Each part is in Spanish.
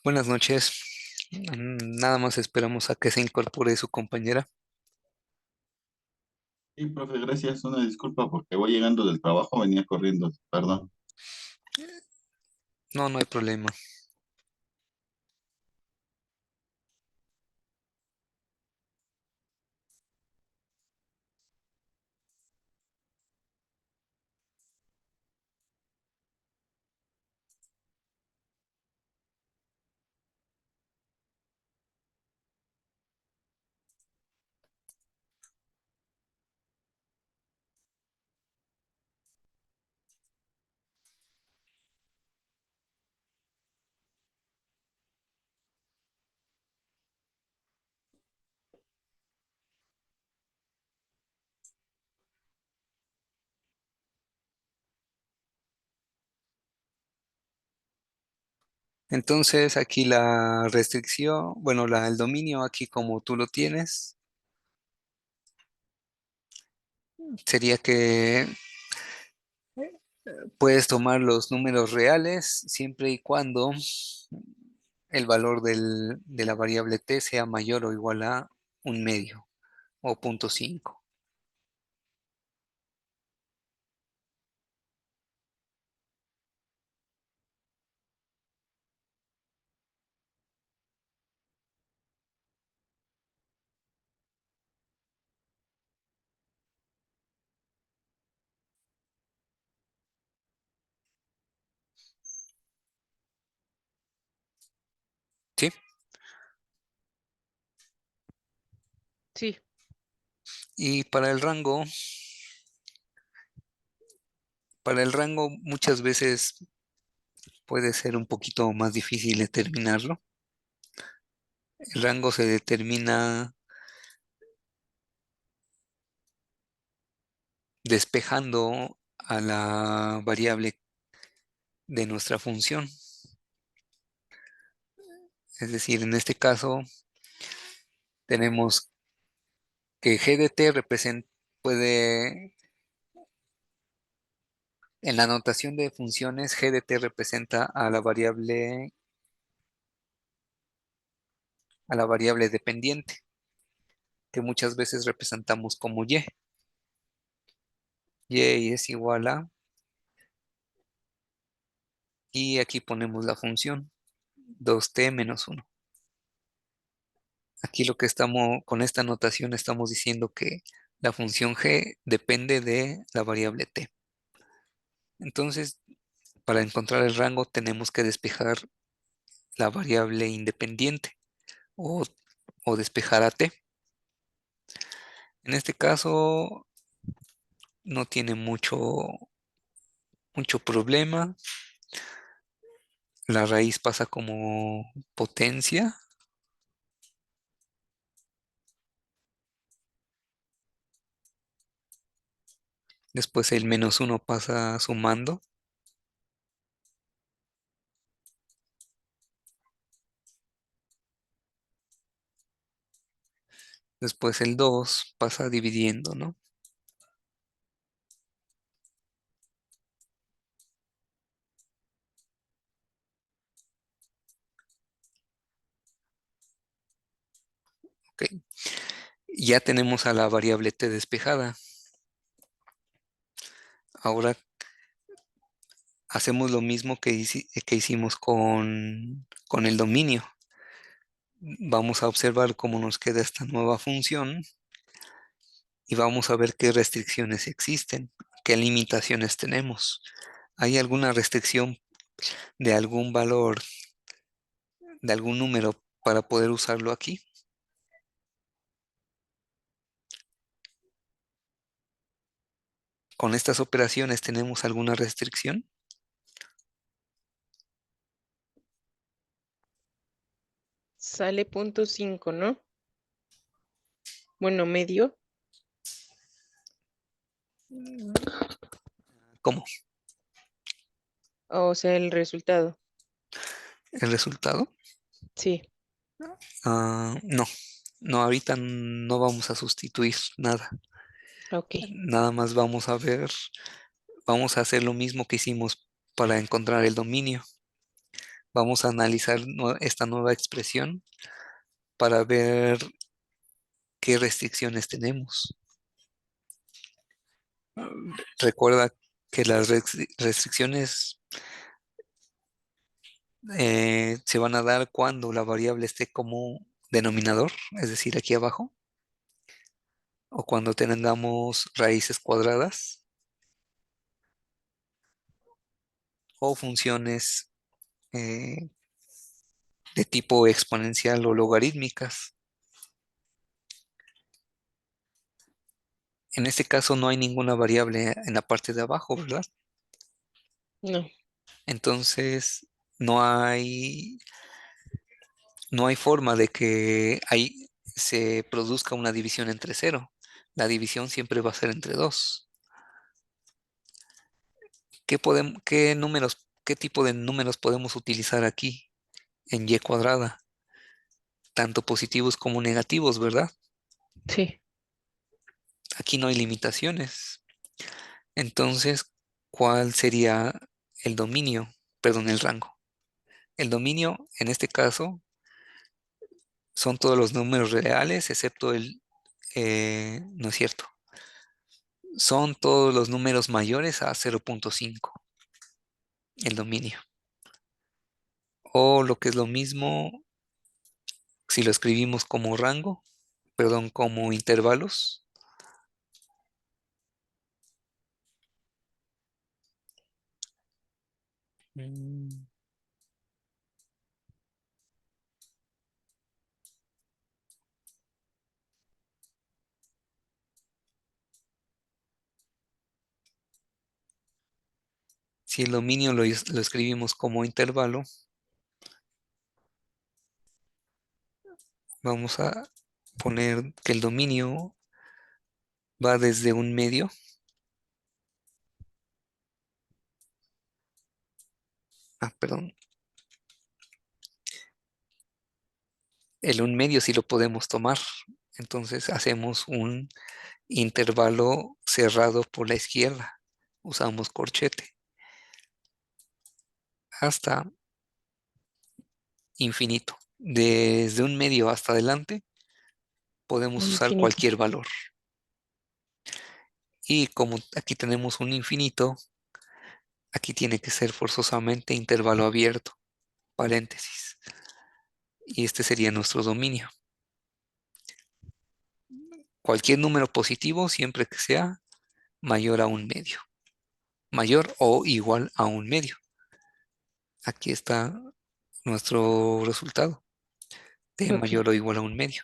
Buenas noches. Nada más esperamos a que se incorpore su compañera. Sí, profe, gracias. Una disculpa porque voy llegando del trabajo, venía corriendo, perdón. No, no hay problema. Entonces, aquí la restricción, bueno, el dominio aquí como tú lo tienes, sería que puedes tomar los números reales siempre y cuando el valor de la variable t sea mayor o igual a un medio o 0,5. ¿Sí? Sí, Y para el rango muchas veces puede ser un poquito más difícil determinarlo. El rango se determina despejando a la variable de nuestra función. Es decir, en este caso tenemos que g de t puede, en la notación de funciones, g de t representa a la variable dependiente, que muchas veces representamos como y. Y es igual a, y aquí ponemos la función 2t menos 1. Aquí lo que estamos, con esta notación estamos diciendo que la función g depende de la variable t. Entonces, para encontrar el rango tenemos que despejar la variable independiente o, o despejar a t. En este caso no tiene mucho problema. La raíz pasa como potencia. Después el menos 1 pasa sumando. Después el 2 pasa dividiendo, ¿no? Ok. Ya tenemos a la variable t despejada. Ahora hacemos lo mismo que hicimos con el dominio. Vamos a observar cómo nos queda esta nueva función y vamos a ver qué restricciones existen, qué limitaciones tenemos. ¿Hay alguna restricción de algún valor, de algún número para poder usarlo aquí? ¿Con estas operaciones tenemos alguna restricción? sale punto 5, ¿no? Bueno, medio, ¿Cómo? o sea, el resultado. ¿El resultado? Sí, No, no, ahorita no vamos a sustituir nada. ok. Nada más vamos a ver, vamos a hacer lo mismo que hicimos para encontrar el dominio. Vamos a analizar esta nueva expresión para ver qué restricciones tenemos. Recuerda que las restricciones se van a dar cuando la variable esté como denominador, es decir, aquí abajo, o cuando tengamos raíces cuadradas o funciones eh, de tipo exponencial o logarítmicas. En este caso no hay ninguna variable en la parte de abajo, ¿verdad? No, Entonces no hay, no hay forma de que ahí se produzca una división entre cero. La división siempre va a ser entre 2. ¿Qué números, qué tipo de números podemos utilizar aquí en y cuadrada? Tanto positivos como negativos, ¿verdad? sí, Aquí no hay limitaciones. Entonces, ¿cuál sería el dominio? Perdón, el rango. El dominio, en este caso, son todos los números reales, excepto no es cierto, son todos los números mayores a 0.5, el dominio. O lo que es lo mismo, si lo escribimos como rango, perdón, como intervalos. Mm, Si el dominio lo escribimos como intervalo, vamos a poner que el dominio va desde un medio, perdón, el un medio sí lo podemos tomar. Entonces hacemos un intervalo cerrado por la izquierda. Usamos corchete hasta infinito. Desde un medio hasta adelante podemos usar infinito. cualquier valor. Y como aquí tenemos un infinito, aquí tiene que ser forzosamente intervalo abierto, paréntesis. Y este sería nuestro dominio. Cualquier número positivo siempre que sea mayor a un medio. Mayor o igual a un medio. Aquí está nuestro resultado de Ok, mayor o igual a un medio.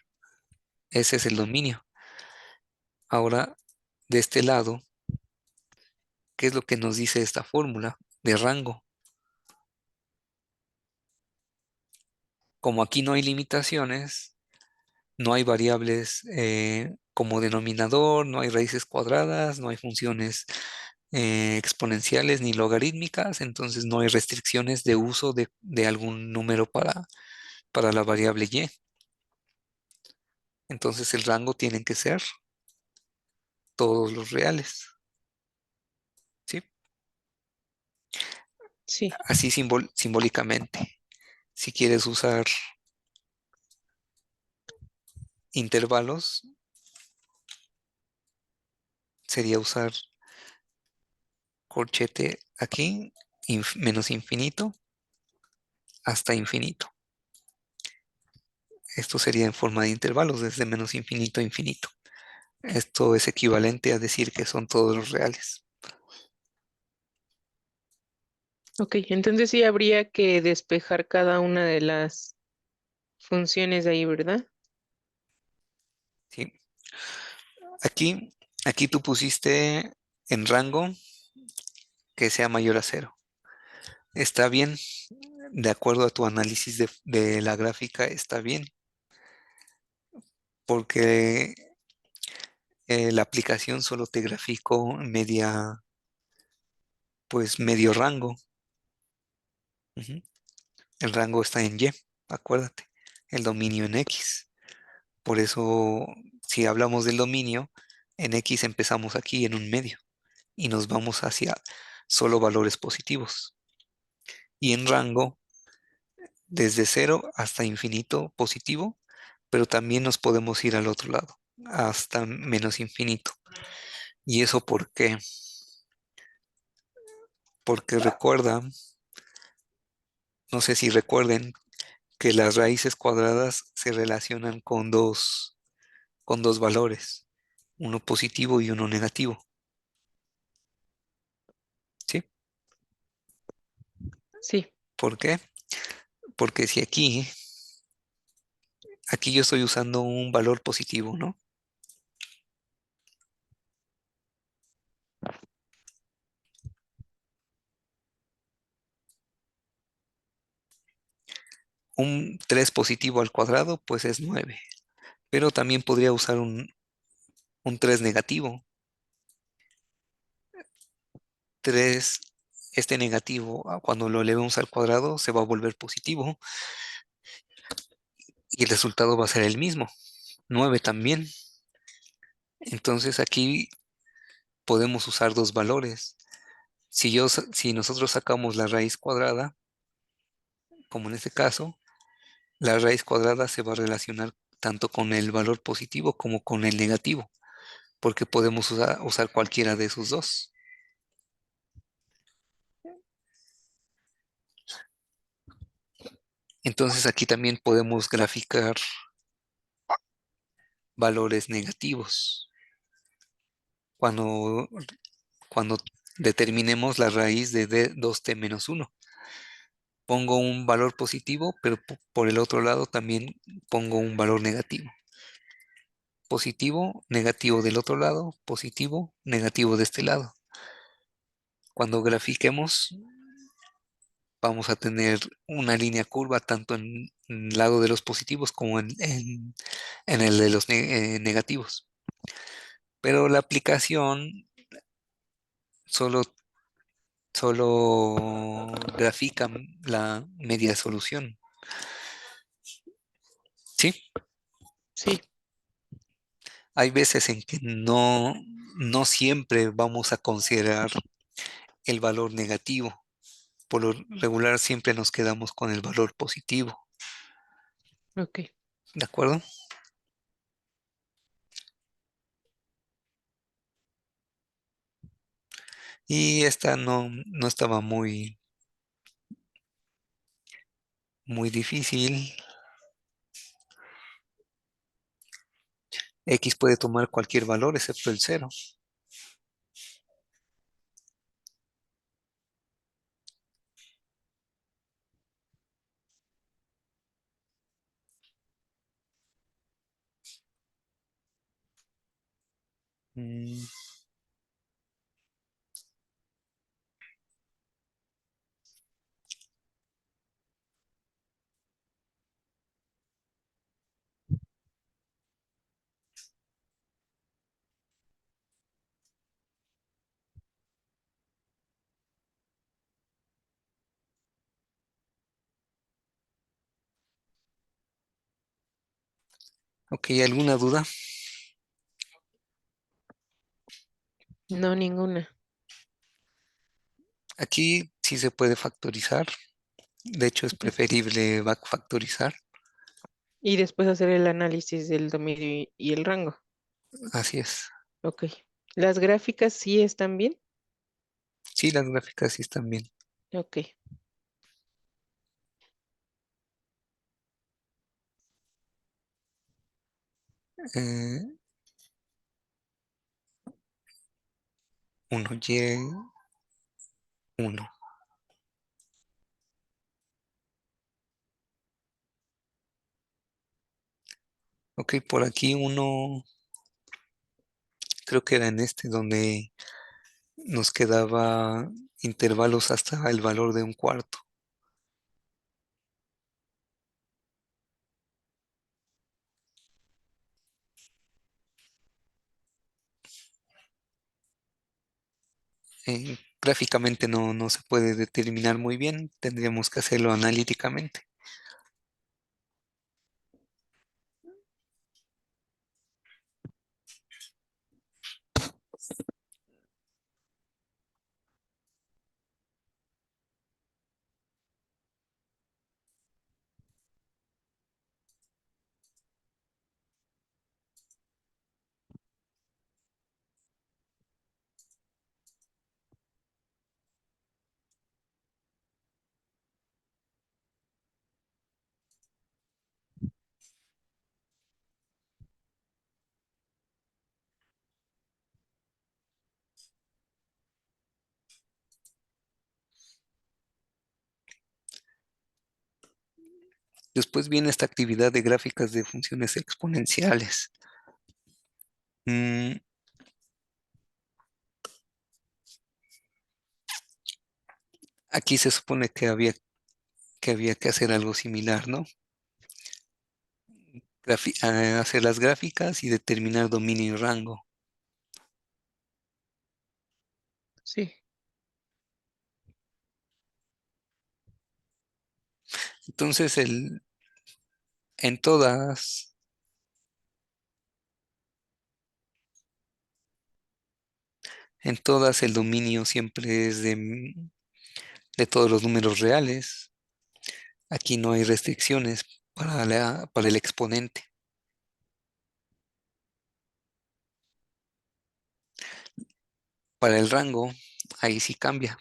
Ese es el dominio. Ahora, de este lado, ¿qué es lo que nos dice esta fórmula de rango? Como aquí no hay limitaciones, no hay variables como denominador, no hay raíces cuadradas, no hay funciones exponenciales ni logarítmicas, entonces no hay restricciones de uso de algún número para la variable y. Entonces el rango tienen que ser todos los reales, ¿sí? sí, Así simbólicamente. Si quieres usar intervalos, sería usar corchete aquí, menos infinito, hasta infinito. Esto sería en forma de intervalos, desde menos infinito a infinito. Esto es equivalente a decir que son todos los reales. ok. Entonces sí habría que despejar cada una de las funciones de ahí, ¿verdad? ¿Sí? Aquí, aquí tú pusiste en rango que sea mayor a cero. Está bien, de acuerdo a tu análisis de la gráfica, está bien, porque la aplicación solo te graficó pues medio rango. Ujú. El rango está en Y, acuérdate, el dominio en X. Por eso, si hablamos del dominio, en X empezamos aquí en un medio y nos vamos hacia solo valores positivos. Y en rango desde cero hasta infinito positivo, pero también nos podemos ir al otro lado, hasta menos infinito. ¿Y eso por qué? Porque recuerda, no sé si recuerden, que las raíces cuadradas se relacionan con dos valores, uno positivo y uno negativo. ¿Sí? Sí, ¿Por qué? Porque si aquí yo estoy usando un valor positivo, ¿no? Un 3 positivo al cuadrado, pues es 9. Pero también podría usar un 3 negativo. 3, este negativo, cuando lo elevemos al cuadrado, se va a volver positivo y el resultado va a ser el mismo, 9 también. Entonces aquí podemos usar dos valores. Si nosotros sacamos la raíz cuadrada, como en este caso, la raíz cuadrada se va a relacionar tanto con el valor positivo como con el negativo, porque podemos usar cualquiera de esos dos. Entonces aquí también podemos graficar valores negativos cuando, cuando determinemos la raíz de 2t menos 1. Pongo un valor positivo, pero por el otro lado también pongo un valor negativo. Positivo, negativo del otro lado, positivo, negativo de este lado. Cuando grafiquemos, vamos a tener una línea curva tanto en el lado de los positivos como en el de los negativos. Pero la aplicación solo, solo grafica la media solución. ¿Sí? sí, Hay veces en que no siempre vamos a considerar el valor negativo. Por lo regular siempre nos quedamos con el valor positivo. ok. ¿De acuerdo? Y esta no estaba muy difícil. X puede tomar cualquier valor excepto el cero. Mm, ok, ¿alguna duda? No, ninguna. Aquí sí se puede factorizar. De hecho, es Ujú. preferible backfactorizar. Y después hacer el análisis del dominio y el rango. Así es. Ok. ¿Las gráficas sí están bien? Sí, las gráficas sí están bien. Ok. Eh, 1y 1. Ok, por aquí uno, creo que era en este donde nos quedaba intervalos hasta el valor de un cuarto. Gráficamente no se puede determinar muy bien, tendríamos que hacerlo analíticamente. Después viene esta actividad de gráficas de funciones exponenciales. Mm, Aquí se supone que había que hacer algo similar, ¿no? Hacer las gráficas y determinar dominio y rango. Sí, Entonces, en todas, en todas el dominio siempre es de todos los números reales. Aquí no hay restricciones para el exponente. Para el rango, ahí sí cambia.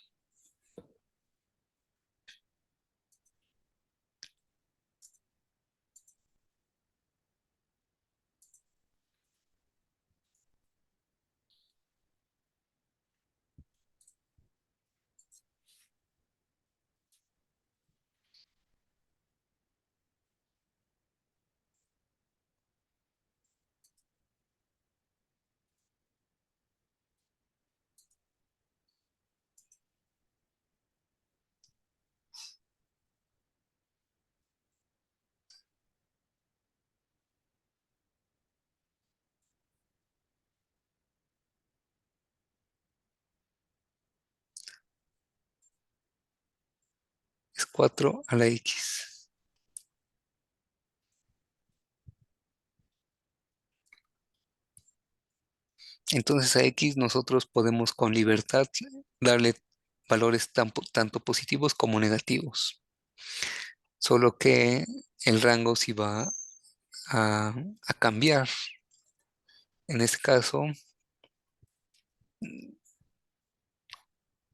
Es 4 a la X. Entonces a X nosotros podemos con libertad darle valores tanto positivos como negativos. Solo que el rango sí va a, a cambiar. En este caso,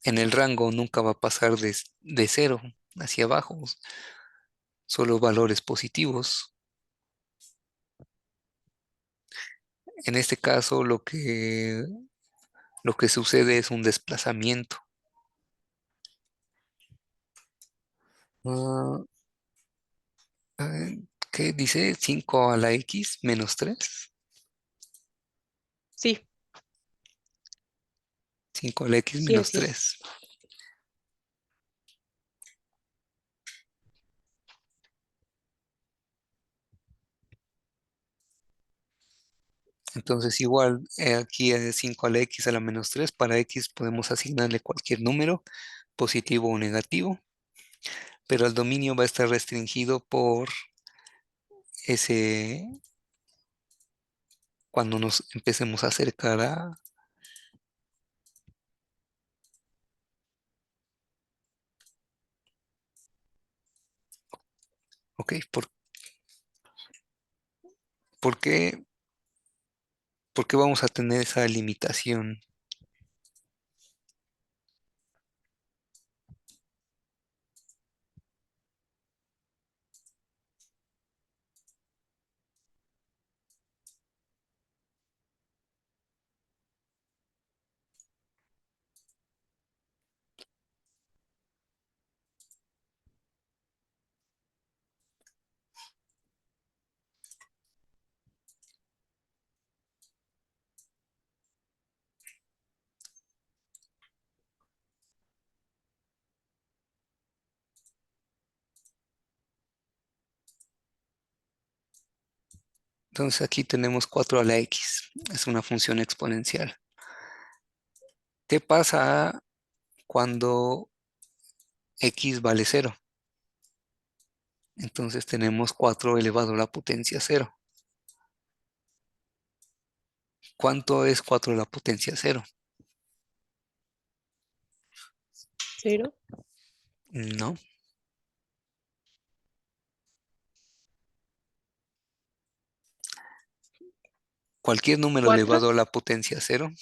en el rango nunca va a pasar de cero hacia abajo, solo valores positivos. En este caso, lo que sucede es un desplazamiento. Ah, ah, ¿Qué dice? 5 a la X menos 3. sí, 5 a la X sí, menos así es. 3. Entonces igual aquí es 5 a la X a la menos 3. Para X podemos asignarle cualquier número, positivo o negativo, pero el dominio va a estar restringido por ese, cuando nos empecemos a acercar ok, ¿por qué, por qué vamos a tener esa limitación? Entonces aquí tenemos 4 a la X, es una función exponencial. ¿Qué pasa cuando X vale cero? Entonces tenemos 4 elevado a la potencia cero. ¿Cuánto es 4 a la potencia cero? Cero. No. Cualquier número ¿Cuatro? elevado a la potencia cero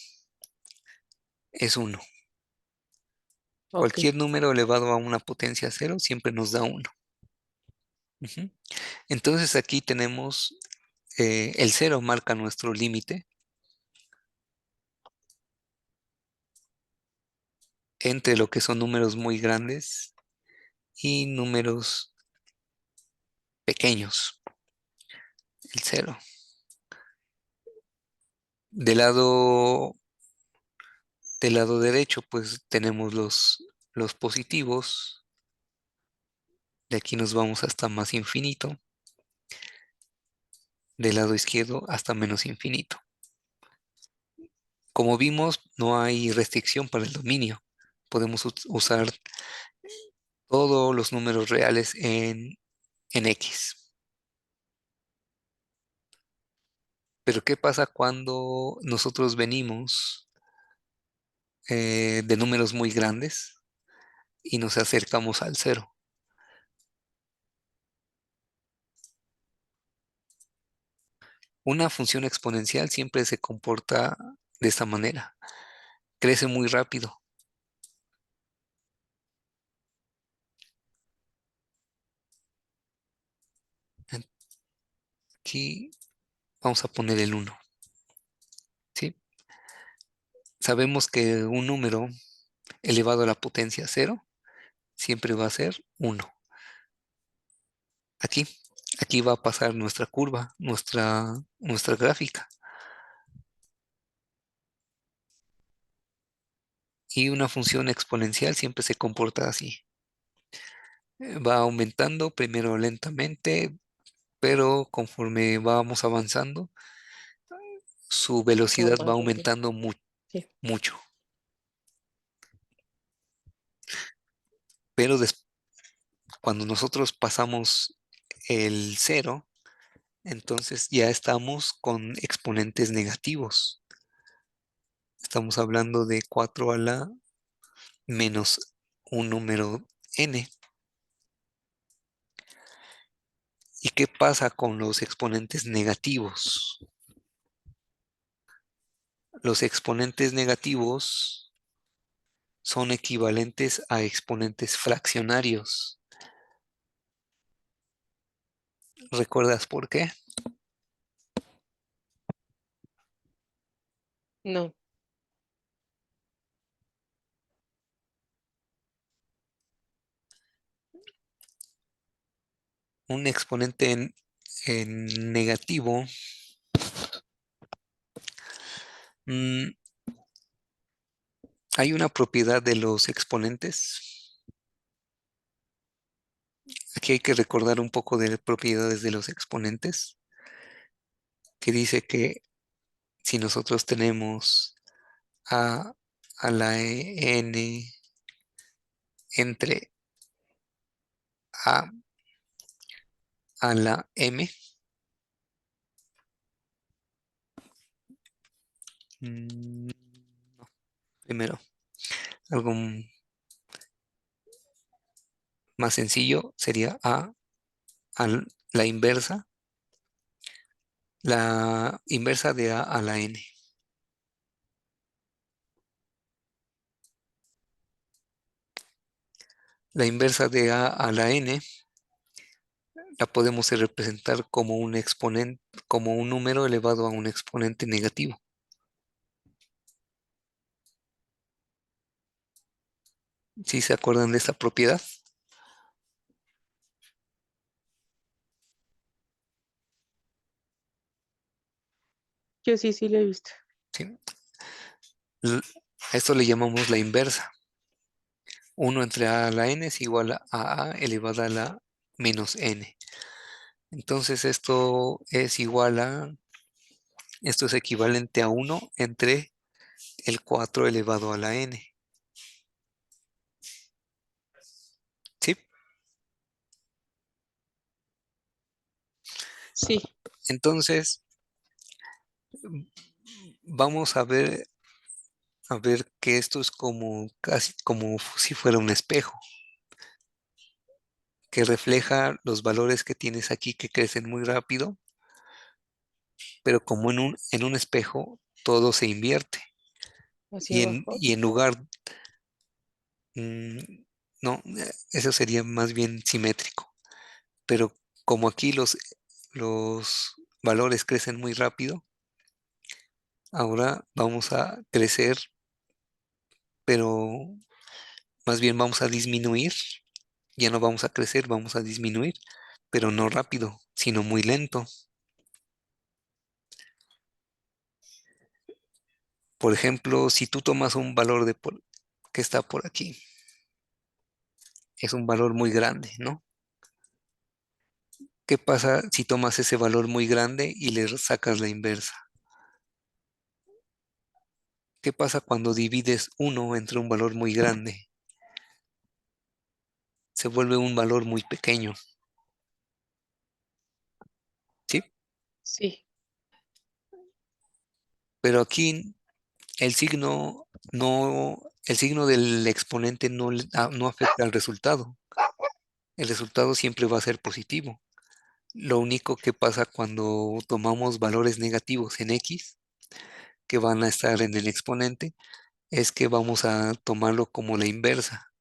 es uno. Ok, Cualquier número elevado a una potencia cero siempre nos da uno. Ujú. Entonces aquí tenemos el cero marca nuestro límite entre lo que son números muy grandes y números pequeños, el cero. Del lado, del lado derecho, pues tenemos los positivos. De aquí nos vamos hasta más infinito. Del lado izquierdo hasta menos infinito. Como vimos, no hay restricción para el dominio. Podemos usar todos los números reales en X. Pero ¿qué pasa cuando nosotros venimos de números muy grandes y nos acercamos al cero? Una función exponencial siempre se comporta de esta manera. Crece muy rápido. Aquí vamos a poner el uno, ¿sí? Sabemos que un número elevado a la potencia cero siempre va a ser uno. Aquí, aquí va a pasar nuestra curva, nuestra gráfica. Y una función exponencial siempre se comporta así. Va aumentando primero lentamente, pero conforme vamos avanzando, su O velocidad va más rápido. aumentando Sí. mucho. Pero cuando nosotros pasamos el cero, entonces ya estamos con exponentes negativos. Estamos hablando de 4 a la menos un número n. ¿Y qué pasa con los exponentes negativos? Los exponentes negativos son equivalentes a exponentes fraccionarios. ¿Recuerdas por qué? No, Un exponente en negativo, mm, hay una propiedad de los exponentes. Aquí hay que recordar un poco de propiedades de los exponentes, que dice que si nosotros tenemos a, a la n entre a la m, mm, primero, algo más sencillo sería a la inversa de a la n. La inversa de a la n la podemos representar como un exponente, como un número elevado a un exponente negativo. ¿Sí se acuerdan de esta propiedad? yo sí, sí lo he visto. ¿Sí? L- A esto le llamamos la inversa. 1 entre a la n es igual a elevada a la menos n. Entonces esto es equivalente a 1 entre el 4 elevado a la n. ¿Sí? Sí, Entonces, vamos a ver que esto es como casi como si fuera un espejo, que refleja los valores que tienes aquí que crecen muy rápido, pero como en un espejo todo se invierte. hacia abajo. Y en lugar, mm, no, eso sería más bien simétrico, pero como aquí los valores crecen muy rápido, ahora vamos a crecer, pero más bien vamos a disminuir, ya no vamos a crecer, vamos a disminuir, pero no rápido, sino muy lento. Por ejemplo, si tú tomas un valor que está por aquí, es un valor muy grande, ¿no? ¿Qué pasa si tomas ese valor muy grande y le sacas la inversa? ¿Qué pasa cuando divides uno entre un valor muy grande? Se vuelve un valor muy pequeño, ¿sí? Sí, Pero aquí el signo del exponente no afecta al resultado. El resultado siempre va a ser positivo. Lo único que pasa cuando tomamos valores negativos en x, que van a estar en el exponente, es que vamos a tomarlo como la inversa,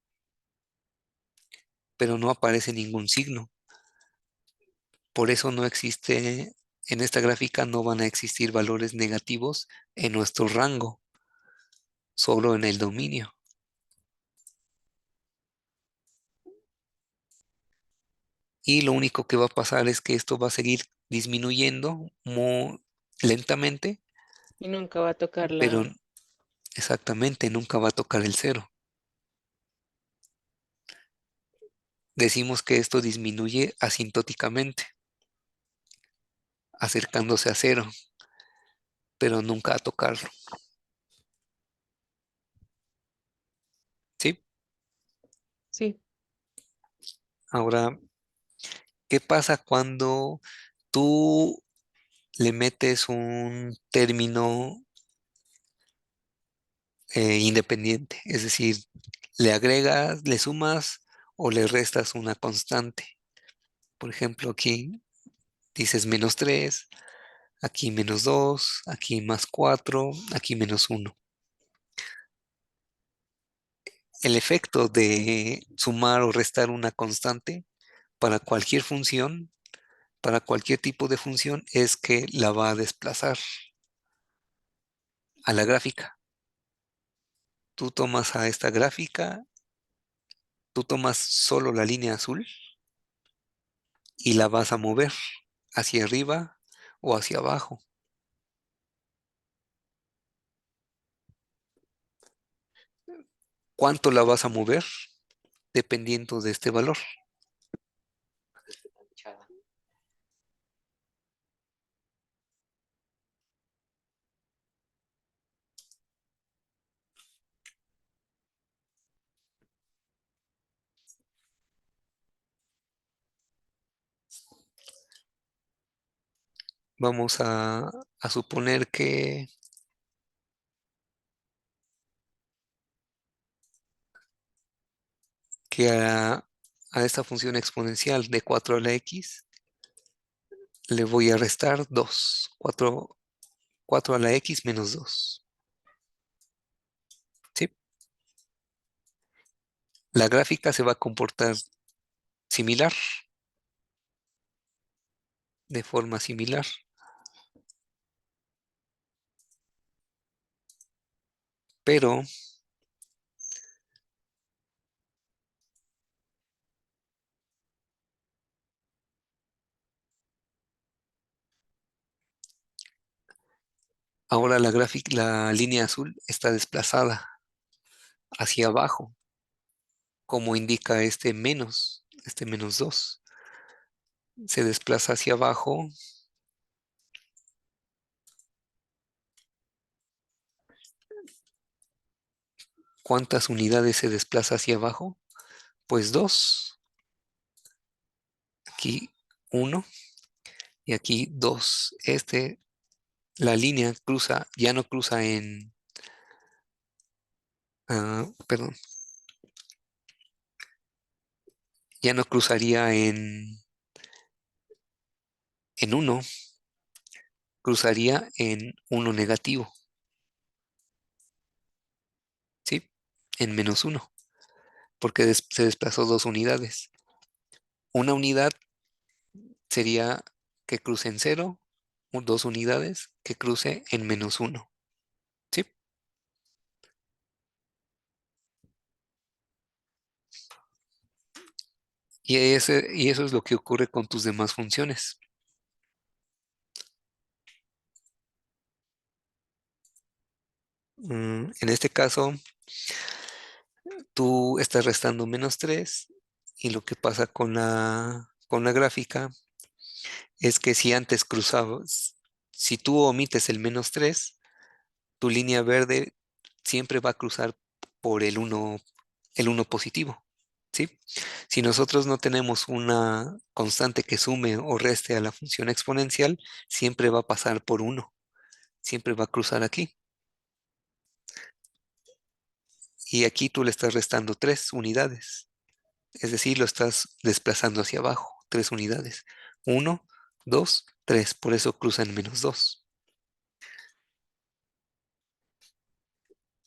pero no aparece ningún signo. Por eso no existe, en esta gráfica no van a existir valores negativos en nuestro rango, solo en el dominio. Y lo único que va a pasar es que esto va a seguir disminuyendo muy lentamente, y nunca va a tocar pero la... exactamente nunca va a tocar el cero. Decimos que esto disminuye asintóticamente, acercándose a cero, pero nunca a tocarlo. ¿Sí? Sí, Ahora, ¿qué pasa cuando tú le metes un término independiente? Es decir, le agregas, le sumas o le restas una constante. Por ejemplo, aquí dices -3, aquí -2, aquí +4, aquí -1. El efecto de sumar o restar una constante para cualquier función, para cualquier tipo de función, es que la va a desplazar a la gráfica. Tú tomas a esta gráfica, tú tomas solo la línea azul y la vas a mover hacia arriba o hacia abajo. ¿Cuánto la vas a mover? Dependiendo de este valor. Vamos a suponer que a esta función exponencial de 4 a la x le voy a restar 2. 4 a la x menos 2. ¿Sí? La gráfica se va a comportar similar, de forma similar, pero ahora la línea azul está desplazada hacia abajo, como indica este menos 2. Se desplaza hacia abajo. ¿Cuántas unidades se desplaza hacia abajo? Pues 2. Aquí 1 y aquí 2. La línea ya no cruza perdón, ya no cruzaría en 1, cruzaría en 1 negativo, ¿sí? En -1, porque se desplazó 2 unidades. Una unidad sería que cruce en 0, 2 unidades que cruce en -1, ¿sí? Y eso es lo que ocurre con tus demás funciones. En este caso, tú estás restando -3 y lo que pasa con la gráfica es que si antes cruzabas, si tú omites el -3, tu línea verde siempre va a cruzar por el uno positivo, ¿sí? Si nosotros no tenemos una constante que sume o reste a la función exponencial, siempre va a pasar por 1, siempre va a cruzar aquí. Y aquí tú le estás restando 3 unidades, es decir, lo estás desplazando hacia abajo, 3 unidades. 1, 2, 3, por eso cruzan -2.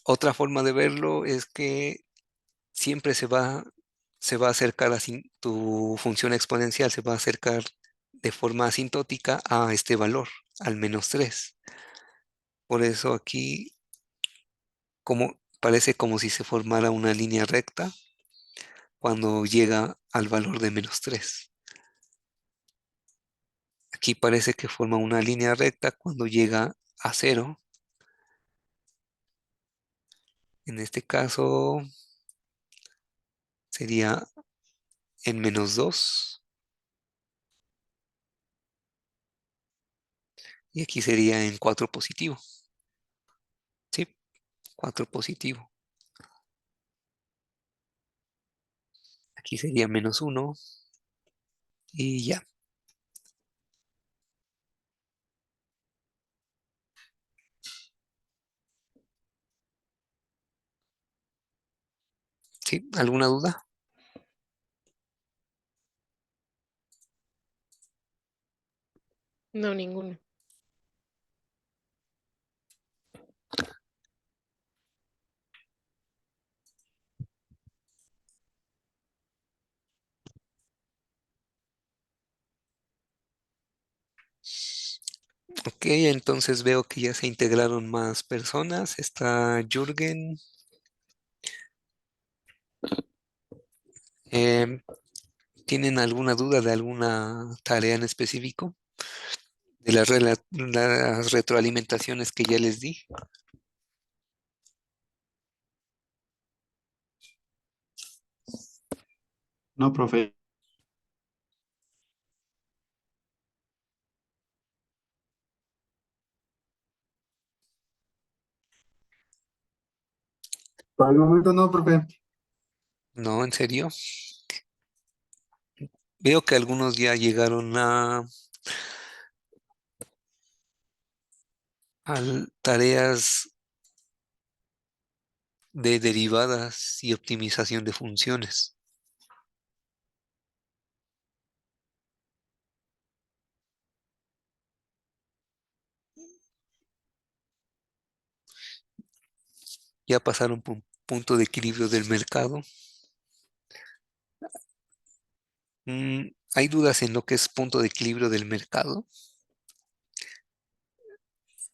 Otra forma de verlo es que siempre se va a acercar tu función exponencial se va a acercar de forma asintótica a este valor, al -3. Por eso aquí parece como si se formara una línea recta cuando llega al valor de -3. Aquí parece que forma una línea recta cuando llega a 0. En este caso sería en -2 y aquí sería en 4 positivo. Sí, 4 positivo. Aquí sería -1 y ya. ¿Sí? ¿Alguna duda? No, ninguno. Ok, entonces veo que ya se integraron más personas. Está Jürgen. Em, ¿Tienen alguna duda de alguna tarea en específico? De las retroalimentaciones que ya les di. No, profe. Por el momento no, profe. No, en serio. Veo que algunos ya llegaron a tareas de derivadas y optimización de funciones. Ya pasaron por un punto de equilibrio del mercado. ¿Hay dudas en lo que es punto de equilibrio del mercado?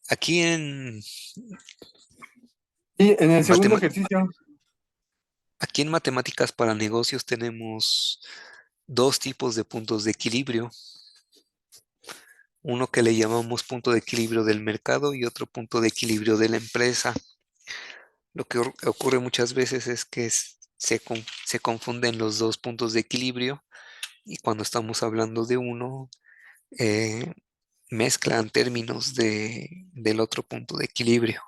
Aquí Sí, en el segundo matema- ejercicio. aquí en matemáticas para negocios tenemos dos tipos de puntos de equilibrio. Uno que le llamamos punto de equilibrio del mercado y otro punto de equilibrio de la empresa. Lo que ocurre muchas veces es que se confunden los dos puntos de equilibrio y cuando estamos hablando de uno, eh, mezclan términos del otro punto de equilibrio.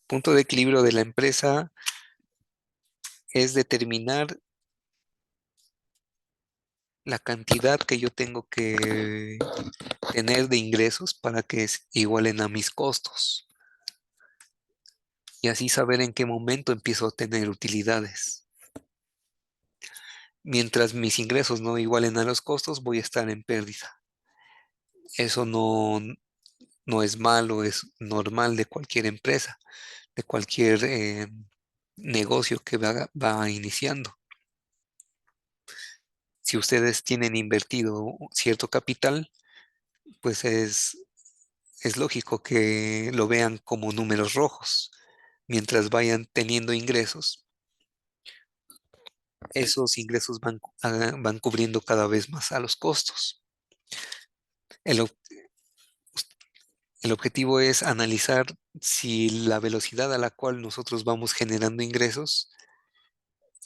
Punto de equilibrio de la empresa es determinar la cantidad que yo tengo que tener de ingresos para que igualen a mis costos y así saber en qué momento empiezo a tener utilidades. Mientras mis ingresos no igualen a los costos, voy a estar en pérdida. Eso no es malo, es normal de cualquier empresa, de cualquier negocio que va iniciando. Si ustedes tienen invertido cierto capital, pues es lógico que lo vean como números rojos. Mientras vayan teniendo ingresos, esos ingresos van cubriendo cada vez más a los costos. El, ob- el objetivo es analizar si la velocidad a la cual nosotros vamos generando ingresos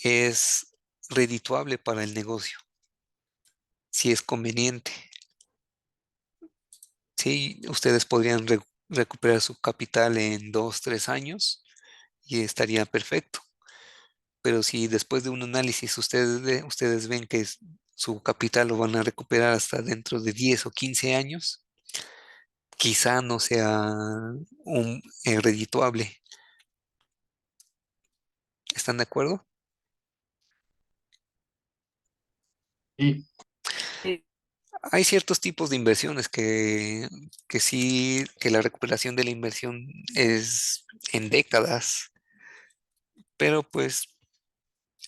es redituable para el negocio, si es conveniente. Sí, ustedes podrían recuperar su capital en 2, 3 años y estaría perfecto. Pero si después de un análisis ustedes ven que su capital lo van a recuperar hasta dentro de 10 o 15 años, quizá no sea redituable. ¿Están de acuerdo? Sí, Hay ciertos tipos de inversiones que sí, que la recuperación de la inversión es en décadas, pero pues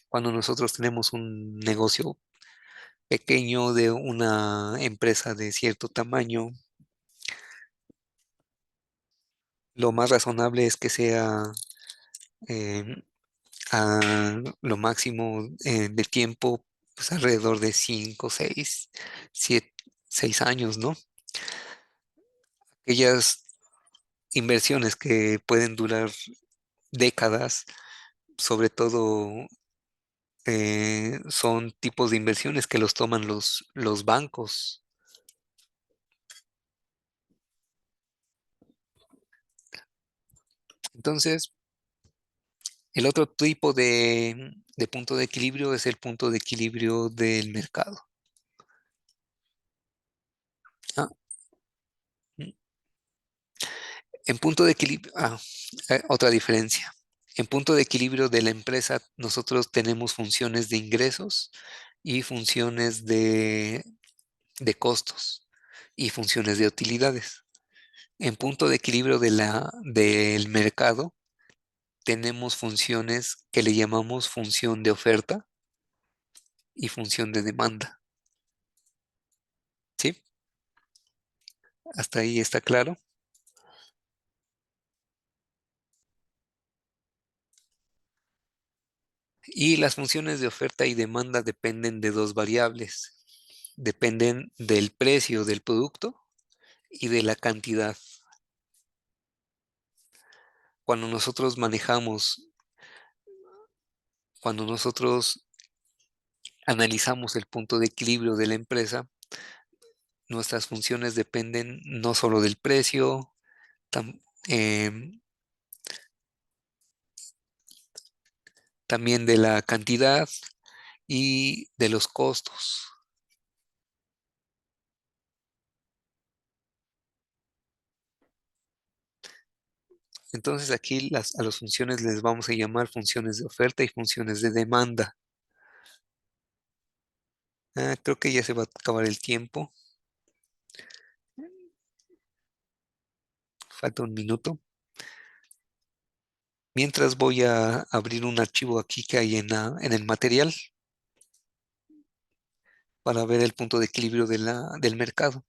cuando nosotros tenemos un negocio pequeño de una empresa de cierto tamaño, lo más razonable es que sea eh, a lo máximo de tiempo, pues alrededor de 5, 6, 7, 6 años, ¿no? Aquellas inversiones que pueden durar décadas, sobre todo son tipos de inversiones que los toman los bancos. Entonces, el otro tipo de punto de equilibrio es el punto de equilibrio del mercado. Ah, mm. En punto de equilibrio, otra diferencia. En punto de equilibrio de la empresa, nosotros tenemos funciones de ingresos y funciones de costos y funciones de utilidades. En punto de equilibrio del mercado, tenemos funciones que le llamamos función de oferta y función de demanda. ¿Sí? ¿Hasta ahí está claro? Y las funciones de oferta y demanda dependen de dos variables. Dependen del precio del producto y de la cantidad. Cuando nosotros manejamos, cuando nosotros analizamos el punto de equilibrio de la empresa, nuestras funciones dependen no solo del precio, tam- em, también de la cantidad y de los costos. Entonces aquí a las funciones les vamos a llamar funciones de oferta y funciones de demanda. Creo que ya se va a acabar el tiempo. Falta un minuto. Mientras voy a abrir un archivo aquí que hay en el material para ver el punto de equilibrio del mercado.